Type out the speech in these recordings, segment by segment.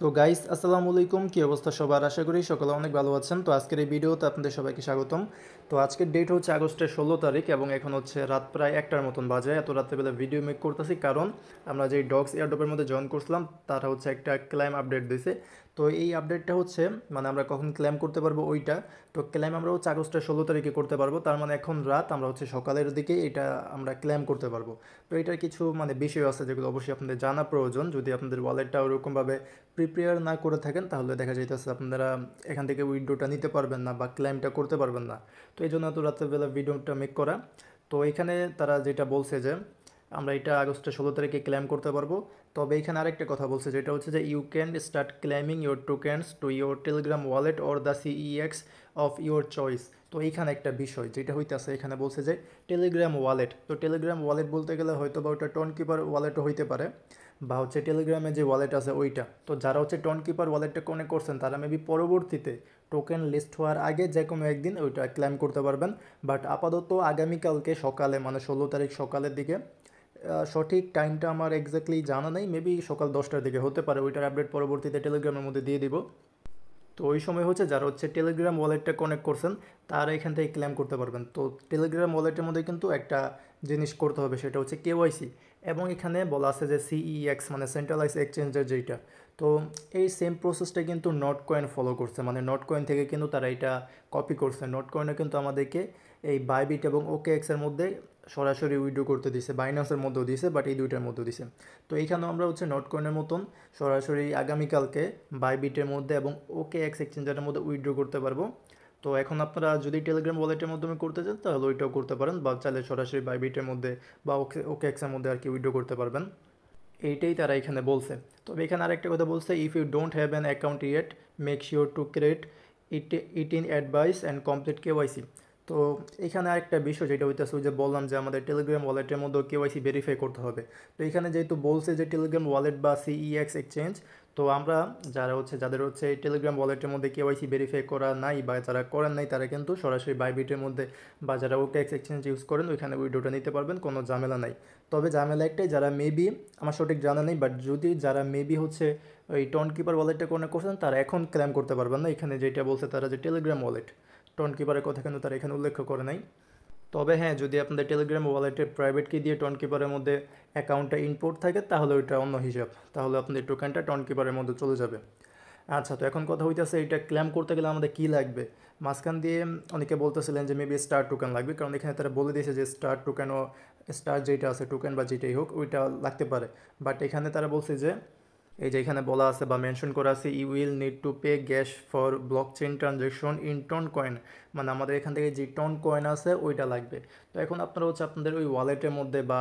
তো গাইস আসসালামু আলাইকুম, কি অবস্থা সবার? আশা করি সকলে অনেক ভালো আছেন। তো আজকের এই ভিডিওতে আপনাদের সবাইকে স্বাগতম। তো আজকের ডেট হচ্ছে আগস্টের 16 তারিখ এবং এখন হচ্ছে রাত প্রায় 1টার মতন বাজে। এত রাত্রেবেলা ভিডিও মেক করতেছি কারণ আমরা যেই ডগস এয়ারড্রপের মধ্যে জয়েন করছিলাম তারা হচ্ছে একটা ক্লাইম আপডেট দিয়েছে। তো এই আপডেটটা হচ্ছে মানে আমরা কখন ক্লেম করতে পারবো ওইটা। তো ক্লেম আমরা হচ্ছে আগস্টের 16 তারিখে করতে পারবো, তার মানে এখন রাত, আমরা হচ্ছে সকালের দিকে এটা আমরা ক্লেম করতে পারবো। তো এটার কিছু মানে বিষয় আছে যেগুলো অবশ্যই আপনাদের জানা প্রয়োজন। যদি আপনাদের ওয়ালেটটা ওরকমভাবে প্রিপেয়ার না করে থাকেন তাহলে দেখা যাইতেছে আপনারা এখান থেকে উইড্রোটা নিতে পারবেন না বা ক্লেমটা করতে পারবেন না। তো এই জন্য তো রাত্রেবেলা ভিডিওটা মেক করা। তো এখানে তারা যেটা বলছে যে আমরা এটা আগস্টের 16 তারিখে ক্লেম করতে পারবো। তবে এখানে আরেকটা কথা বলছে যেটা হচ্ছে যে you can start claiming your tokens to your Telegram wallet or the CEX of your choice. তো এইখানে একটা বিষয় যেটা হইতেছে, এখানে বলছে যে টেলিগ্রাম ওয়ালেট। তো টেলিগ্রাম ওয়ালেট বলতে গেলে হয়তো বা ওটা টোন কিপার ওয়ালেটও হইতে পারে বা হচ্ছে টেলিগ্রামে যে ওয়ালেট আছে ওইটা। তো যারা হচ্ছে টোন কিপার ওয়ালেটটা কানেক্ট করছেন তারা মেবি পরবর্তীতে টোকেন লিস্ট হওয়ার আগে যে কোনো একদিন ওইটা ক্লেম করতে পারবেন। বাট আপাতত আগামীকালকে সকালে মানে 16 তারিখ সকালের দিকে, সঠিক টাইমটা আমার এক্স্যাক্টলি জানা নেই, মেবি সকাল 10টার দিকে হতে পারে, ওইটার আপডেট পরবর্তীতে টেলিগ্রামের মধ্যে দিয়ে দিব। তো ওই সময় হচ্ছে যারা হচ্ছে টেলিগ্রাম ওয়ালেটটা কানেক্ট করছেন তারা এখান থেকে ক্লেম করতে পারবেন। তো টেলিগ্রাম ওয়ালেটের মধ্যে কিন্তু একটা জিনিস করতে হবে, সেটা হচ্ছে কেওয়াইসি। এবং এখানে বলা আছে যে সিইএক্স মানে সেন্ট্রালাইজ এক্সচেঞ্জের যেইটা। তো এই সেম প্রসেসটা কিন্তু নট কয়েন ফলো করছে, মানে নট কয়েন থেকে কিন্তু তারা এটা কপি করছে। নট কয়েনে কিন্তু আমাদেরকে এই বাইবিট এবং ওকে এক্সের মধ্যে সরাসরি উইড্রো করতে দিছে, বাইন্যান্সের মধ্যেও দিছে, বাট এই দুইটার মধ্যেও দিছে। তো এইখানেও আমরা হচ্ছে নট কয়েনের মতন সরাসরি আগামীকালকে বাইবিটের মধ্যে এবং ওকে এক্স এক্সচেঞ্জারের মধ্যে উইথড্র করতে পারবো। তো এখন আপনারা যদি টেলিগ্রাম ওয়ালেটের মাধ্যমে করতে চান তাহলে ওইটাও করতে পারেন, বা চাইলে সরাসরি বাইবিটের মধ্যে বা ওকে ওকে এক্সের মধ্যে আর কি উইথড্র করতে পারবেন। এইটাই তারা এখানে বলছে। তবে এখানে আরেকটা কথা বলছে, if you don't have an account yet make sure to create it in advice and complete KYC. তো এখানে আরেকটা বিষয় যেটা হইতেছে, ওই যে বললাম যে আমাদের টেলিগ্রাম ওয়ালেটের মধ্যেও কেওয়াইসি ভেরিফাই করতে হবে। তো এখানে যেহেতু বলছে যে টেলিগ্রাম ওয়ালেট বা সিইএক্স এক্সচেঞ্জ, তো আমরা যারা হচ্ছে যাদের হচ্ছে এই টেলিগ্রাম ওয়ালেটের মধ্যে কেওয়াইসি ভেরিফাই করা নাই বা যারা করেন নাই তারা কিন্তু সরাসরি বাইবিটের মধ্যে বা যারা ওকে এক্স এক্সচেঞ্জ ইউজ করেন ওইখানে উইড্রোটা নিতে পারবেন, কোনো ঝামেলা নাই। তবে ঝামেলা একটাই, যারা মেবি, আমার সঠিক জানা নেই, বাট যদি যারা মেবি হচ্ছে ওই টোন কিপার ওয়ালেটটা কানেক্ট করছেন তারা এখন ক্লেম করতে পারবেন না। এখানে যেটা বলছে তারা যে টেলিগ্রাম ওয়ালেট, টোন কিপারের কথা কিন্তু তারা এখানে উল্লেখ করে নাই। তবে হ্যাঁ, যদি আপনাদের টেলিগ্রাম ওয়ালেটে প্রাইভেট কি দিয়ে টোন কিপারের মধ্যে অ্যাকাউন্টটা ইনপুট থাকে তাহলে ওইটা অন্য হিসাব, তাহলে আপনাদের টোকেনটা টোন কিপারের মধ্যে চলে যাবে। আচ্ছা, তো এখন কথা হইতেছে এটা ক্লেম করতে গেলে আমাদের কী লাগবে। মাঝখান দিয়ে অনেকে বলতেছিলেন যে মেবি স্টার টোকেন লাগবে, কারণ এখানে তারা বলে দিয়েছে যে স্টার টোকেন ও স্টার যেটা আছে টোকেন বা যেটাই হোক ওইটা লাগতে পারে। বাট এখানে তারা বলছে যে এই যে এখানে বলা আছে বা মেনশন করা আছে, you will need to pay gas for blockchain transaction in TON coin. মানে আমাদের এখান থেকে যে টন কয়েন আছে ওইটা লাগবে। তো এখন আপনারা হচ্ছে আপনাদের ওই ওয়ালেটের মধ্যে বা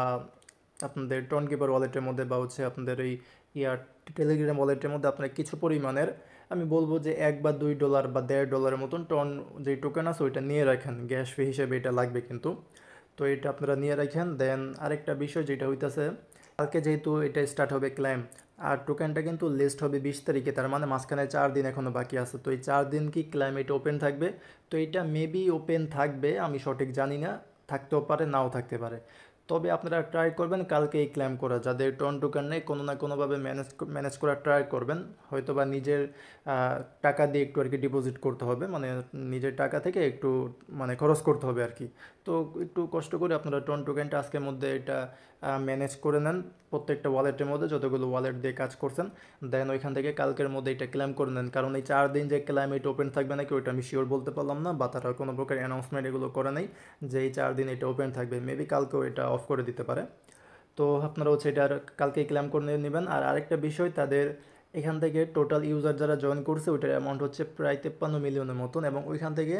আপনাদের টন কিপার ওয়ালেটের মধ্যে বা হচ্ছে আপনাদের এই ইয়ার টেলিগ্রাম ওয়ালেটের মধ্যে আপনার কিছু পরিমাণের, আমি বলবো যে $1 বা $2 বা $1.5 মতন টন যে টোকেন আছে ওইটা নিয়ে রাখেন, গ্যাস ফি হিসেবে এটা লাগবে কিন্তু। তো এটা আপনারা নিয়ে রাখেন। দেন আরেকটা বিষয় যেটা হইতাছে, কালকে যেহেতু এটা স্টার্ট হবে ক্লাইম, আর টোকেনটা কিন্তু লিস্ট হবে 20 তারিখে, তার মানে মাঝখানে 4 দিন এখনও বাকি আছে। তো এই 4 দিন কি ক্লাইম এটা ওপেন থাকবে? তো এটা মেবি ওপেন থাকবে, আমি সঠিক জানি না, থাকতেও পারে নাও থাকতে পারে। তবে আপনারা ট্রাই করবেন কালকে এই ক্লেম করা, যাদের টন টোকেন নেই কোনো না কোনোভাবে ম্যানেজ ম্যানেজ করার ট্রাই করবেন। হয়তো বা নিজের টাকা দিয়ে একটু আর কি ডিপোজিট করতে হবে, মানে নিজের টাকা থেকে একটু মানে খরচ করতে হবে আর কি। তো একটু কষ্ট করে আপনারা টন টোকেনটা আজকের মধ্যে এটা ম্যানেজ করে নেন প্রত্যেকটা ওয়ালেটের মধ্যে যতগুলো ওয়ালেট দিয়ে কাজ করছেন। দেন ওইখান থেকে কালকের মধ্যে এটা ক্লেম করে নেন, কারণ এই 4 দিন যে ক্লেম এটা ওপেন থাকবে নাকি ওইটা আমি শিওর বলতে পারলাম না, বা তারা কোনো প্রকার অ্যানাউন্সমেন্ট এগুলো করে নেই যে এই 4 দিন এটা ওপেন থাকবে। মেবি কালকেও এটা অফ করে দিতে পারে। তো আপনারা হচ্ছে এটার কালকেই ক্লেম করে নেবেন। আর আরেকটা বিষয়, তাদের এখান থেকে টোটাল ইউজার যারা জয়েন করছে ওইটার অ্যামাউন্ট হচ্ছে প্রায় 53 মিলিয়নের মতন, এবং ওইখান থেকে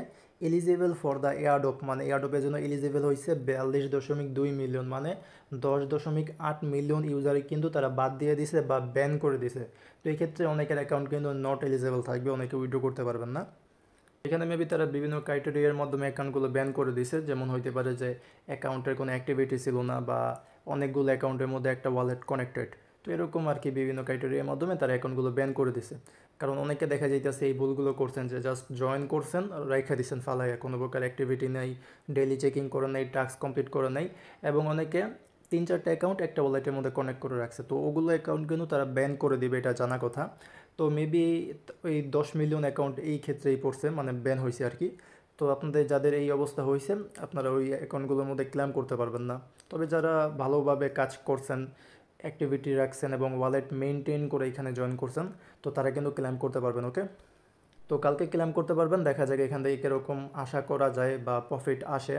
এলিজিবল ফর দ্য এয়ারডপ মানে এয়ারডপের জন্য এলিজিবল হয়েছে 42.2 মিলিয়ন, মানে 10.8 মিলিয়ন ইউজারই কিন্তু তারা বাদ দিয়ে দিছে বা ব্যান করে দিছে। তো এই ক্ষেত্রে অনেকের অ্যাকাউন্ট কিন্তু নট এলিজিবল থাকবে, অনেকে উইথড্র করতে পারবেন না। এখানে মেবি তারা বিভিন্ন ক্রাইটেরিয়ার মাধ্যমে অ্যাকাউন্টগুলো ব্যান করে দিছে, যেমন হইতে পারে যে অ্যাকাউন্টের কোনো অ্যাক্টিভিটি ছিল না বা অনেকগুলো অ্যাকাউন্টের মধ্যে একটা ওয়ালেট কানেক্টেড। তো এরকম আর কি বিভিন্ন ক্রাইটেরিয়ার মাধ্যমে তারা অ্যাকাউন্টগুলো ব্যান করে দিছে। কারণ অনেকে দেখা যাইতেছে এই ভুলগুলো করছেন যে জাস্ট জয়েন করছেন, রাইখা দিচ্ছেন ফালাইয়া, কোনো প্রকার অ্যাক্টিভিটি নেই, ডেইলি চেকিং করে নেই, টাস্ক কমপ্লিট করে নেই। এবং অনেকে 3-4টা অ্যাকাউন্ট একটা ওয়ালেটের মধ্যে কানেক্ট করে রাখছে, তো ওগুলো অ্যাকাউন্ট কিন্তু তারা ব্যান করে দিবে, এটা জানা কথা। তো মেবি ওই 10 মিলিয়ন অ্যাকাউন্ট এই ক্ষেত্রেই পড়ছে, মানে ব্যান হয়েছে আর কি। তো আপনাদের যাদের এই অবস্থা হয়েছে, আপনারা ওই অ্যাকাউন্টগুলোর মধ্যে ক্লেম করতে পারবেন না। তবে যারা ভালোভাবে কাজ করছেন, অ্যাক্টিভিটি রাখছেন এবং ওয়ালেট মেনটেন করে এখানে জয়েন করছেন, তো তারা কিন্তু ক্লেম করতে পারবেন। ওকে, তো কালকে ক্লেম করতে পারবেন, দেখা যাক এখান থেকে কীরকম আশা করা যায় বা প্রফিট আসে।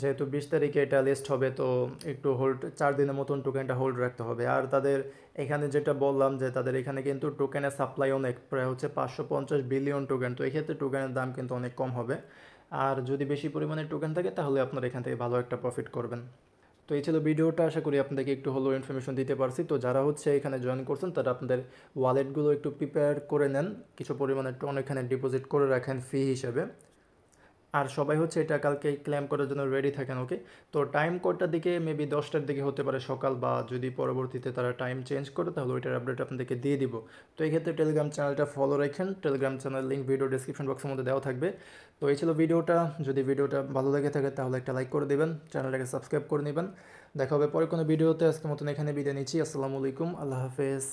যেহেতু 20 তারিখে এটা লিস্ট হবে, তো একটু হোল্ড, 4 দিনের মতন টোকেনটা হোল্ড রাখতে হবে। আর তাদের এখানে যেটা বললাম যে তাদের এখানে কিন্তু টোকেনের সাপ্লাই অনেক, প্রায় হচ্ছে 550 বিলিয়ন টোকেন, তো এক্ষেত্রে টোকেনের দাম কিন্তু অনেক কম হবে। আর যদি বেশি পরিমাণে টোকেন থাকে তাহলে আপনারা এখান থেকে ভালো একটা প্রফিট করবেন। তো এই ছিল ভিডিওটা, আশা করি আপনাদেরকে একটু হলেও ইনফরমেশন দিতে পারছি। তো যারা হচ্ছে এখানে জয়েন করছেন তারা আপনাদের ওয়ালেটগুলো একটু প্রিপেয়ার করে নেন, কিছু পরিমাণে টোন এখানে ডিপোজিট করে রাখেন ফি হিসেবে। আর সবাই হচ্ছে এটা কালকে ক্লেম করার জন্য রেডি থাকেন। ওকে, তো টাইম কটার দিকে, মেবি 10টার দিকে হতে পারে সকাল, বা যদি পরবর্তীতে তারা টাইম চেঞ্জ করে তাহলে ওইটার আপডেট আপনাদেরকে দিয়ে দিব। তো এই ক্ষেত্রে টেলিগ্রাম চ্যানেলটা ফলো রাখেন, Telegram channel link video description বক্সের মধ্যে দেওয়া থাকবে। তো এই ছিল ভিডিওটা, যদি ভিডিওটা ভালো লেগে থাকে তাহলে একটা লাইক করে দেবেন, চ্যানেলটাকে সাবস্ক্রাইব করে নেবেন। দেখা হবে পরে কোনো ভিডিওতে, আজকের মতন এখানে বিদায় নিচ্ছি। আসসালামু আলাইকুম, আল্লাহ হাফেজ।